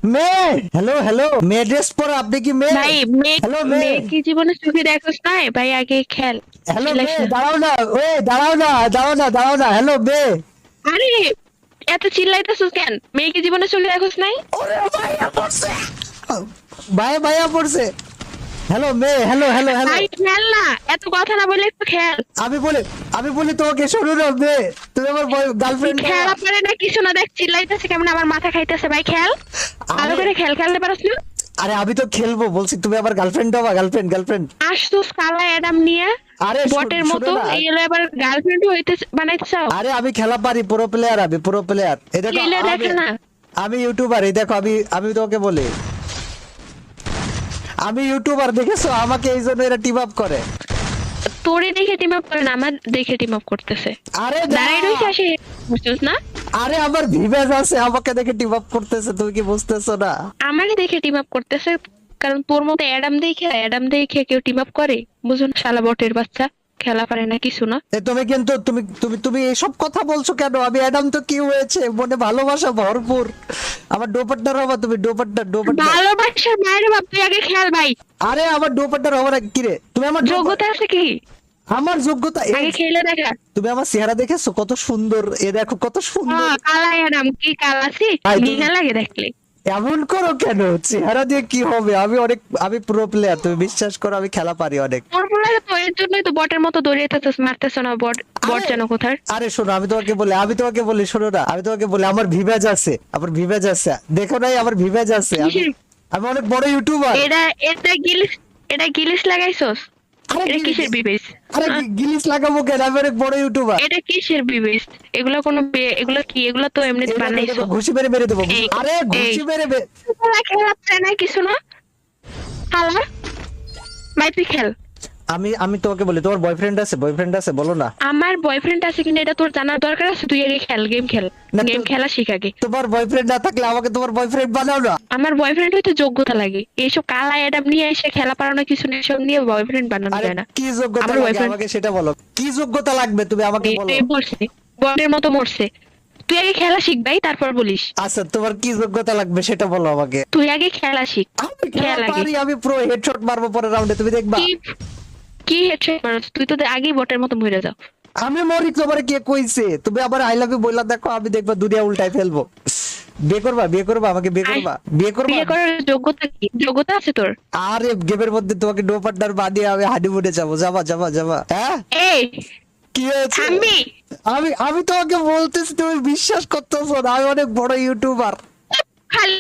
মেয়ে, hello hello, মেয়ে dress পরে আপনি কি মেয়ে? ভাই মেয়ে হ্যালো মেয়ে, মেয়ে কি জীবনে চোখে দেখোস নাই ভাই আগে খেল হ্যালো চিল্লাইস মেয়ে, না। দাঁড়াও না, ওই দাঁড়াও না, দাঁড়াও না, দাঁড়াও না, হ্যালো মেয়ে। আরে এত চিল্লাইতেছিস কেন? মেয়ে কি জীবনে চোখে দেখোস নাই? ওরে ভাইয়া পড়ছে, ভাইয়া ভাইয়া পড়ছে। হ্যালো মেয়ে, হ্যালো হ্যালো হ্যালো। ভাই খেল না, এত কথা না বলে একটু খেল। আমি বলি, আমি বলি তোমাকে, শোনো না মেয়ে, তুমি আমার গার্লফ্রেন্ড। খেলা পারে না কিছু না, দেখ চিল্লাইতেছে কেমন, আমার মাথা খাইতেছে। ভাই খেল, ভালো করে খেলতে পারছ না? আরে আমি তো খেলবো বলছি, তুমি আমার গার্লফ্রেন্ড হবা, গার্লফ্রেন্ড গার্লফ্রেন্ড। আসছিস কালা অ্যাডাম নিয়ে আরে বটের শোনো মতো, না। এই হলো এবার গার্লফ্রেন্ড হইতে বানাইতে চাও? আরে আমি খেলা পারি, পুরো প্লেয়ার, আমি পুরো প্লেয়ার। এই দেখো খেলে দেখে না। আমি ইউটিউবার, এই দেখো আমি আমি তোমাকে বলি, আমি ইউটিউবার, দেখেছো আমাকে, এই জন্য এরা টিম আপ করে। তোরে দেখে টিম আপ করে না, আমার দেখে টিম আপ করতেছে। আরে না, দাঁড়াই রইছে আসে, বুঝছিস না? আরে আমার ভিভেজ আছে, আমাকে দেখে টিম আপ করতেছে, তুমি কি বুঝতেছো না? আমারই দেখে টিম আপ করতেছে, কারণ তোর মতো অ্যাডাম দেখে কেউ টিম আপ করে? বুঝুন শালা বটের বাচ্চা, খেলা পারে না কিছু না। তুমি কিন্তু তুমি তুমি তুমি এইসব কথা বলছো কেন? আমি অ্যাডাম তো কি হয়েছে, মনে ভালোবাসা ভরপুর। আমার ডোপাট্টার হবা তুমি, ডোপাট্টা। ভালোবাসার মায়ের বাপ, তুই আগে খেল ভাই। আরে আমার ডোপাট্টার হবা না কি রে? তুমি আমার যোগ্যতা আছে কি? আমার যোগ্যতা আগে খেলে দেখা। তুমি আমার চেহারা দেখেছো কত সুন্দর, এ দেখো কত সুন্দর। কালা অ্যাডাম কি কালাসি ভাই, ঘৃণা লাগে দেখলে। এমন করো কেন? চেহারা দিয়ে কি হবে? আমি প্রো প্লেয়ার, তুমি বিশ্বাস করো, আমি খেলা পারি অনেক। তোর বলে তো এর জন্যই তো বটের মতো দৌড়িয়েতেছিস, মারতেছ না বট, বট আরে যেন কোথার। আরে শোনো, আমি তোমাকে বলি শোনো না, আমি তোমাকে বলি, আমার ভিভেজ আছে, আমার ভিভেজ আছে, দেখো নাই আমার ভিভেজ আছে, আমি অনেক বড় ইউটিউবার। এটা এটা গিলিস লাগাইছস? আরে এটা কিসের বিবেচ? আরে গিলিস লাগাবো কেন? আমি অনেক বড় ইউটিউবার। এটা কিসের বিবেচ? এগুলা কোনো এগুলা কি? এগুলা তো এমনি বানাইছো। ঘুষি মেরে মেরে দেবো। এই আরে এই ঘুষি মেরে খেলা পারে না কিছু না। হালা ভাই তুই খেল। আমি আমি তোমাকে বলি, তোমার বয়ফ্রেন্ড আছে বলো না। আমার বয়ফ্রেন্ড আছে কিনা এটা তোর জানার দরকার আছে? তুই আগে খেল, গেম খেল, না গেম খেলা শিখ আগে। তোমার বয়ফ্রেন্ড না থাকলে আমাকে তোমার বয়ফ্রেন্ড বানাও না। আমার বয়ফ্রেন্ড হইতে যোগ্যতা লাগে, এইসব কালা অ্যাডাম নিয়ে এসে খেলা পারানো কিছু না, এসব নিয়ে বয়ফ্রেন্ড বানানো আরে যায় না। কি যোগ্যতা আমার লাগে বয়ফ্রেন্ড আমাকে সেটা বলো, কি যোগ্যতা লাগবে তুমি আমাকে বলো। মরছে, বটের মতো মরছে। তুই আগে খেলা শিখ ভাই, তারপর বলিস। আচ্ছা তোমার কি যোগ্যতা লাগবে সেটা বলো আমাকে। তুই আগে খেলা শিখ। আমি খেলা খেল আগে। পারি, আমি প্রো হেডশট মারবো পরের রাউন্ডে, তুমি দেখবা। কি কি হেডশট মারছ? তুই তো আগেই বটের মতো মরে যাও। আমি মরি, তোমার কে কইছে? তুমি আবার আই লাভ ইউ বইলা দেখো, আমি দেখবা দুনিয়া উল্টাই ফেলবো। বিয়ে করবা আমাকে, বিয়ে করবা। বিয়ে করার যোগ্যতা কি? যোগ্যতা আছে তোর? আরে গেমের মধ্যে তোমাকে নো পার্টনার বানিয়ে আমি হানিমুনে যাবো, যাবা। হ্যাঁ এই কি হয়েছে? আমি আমি আমি তোমাকে বলতেছি, তুমি বিশ্বাস করতেছো না, আমি অনেক বড় ইউটিউবার। খালি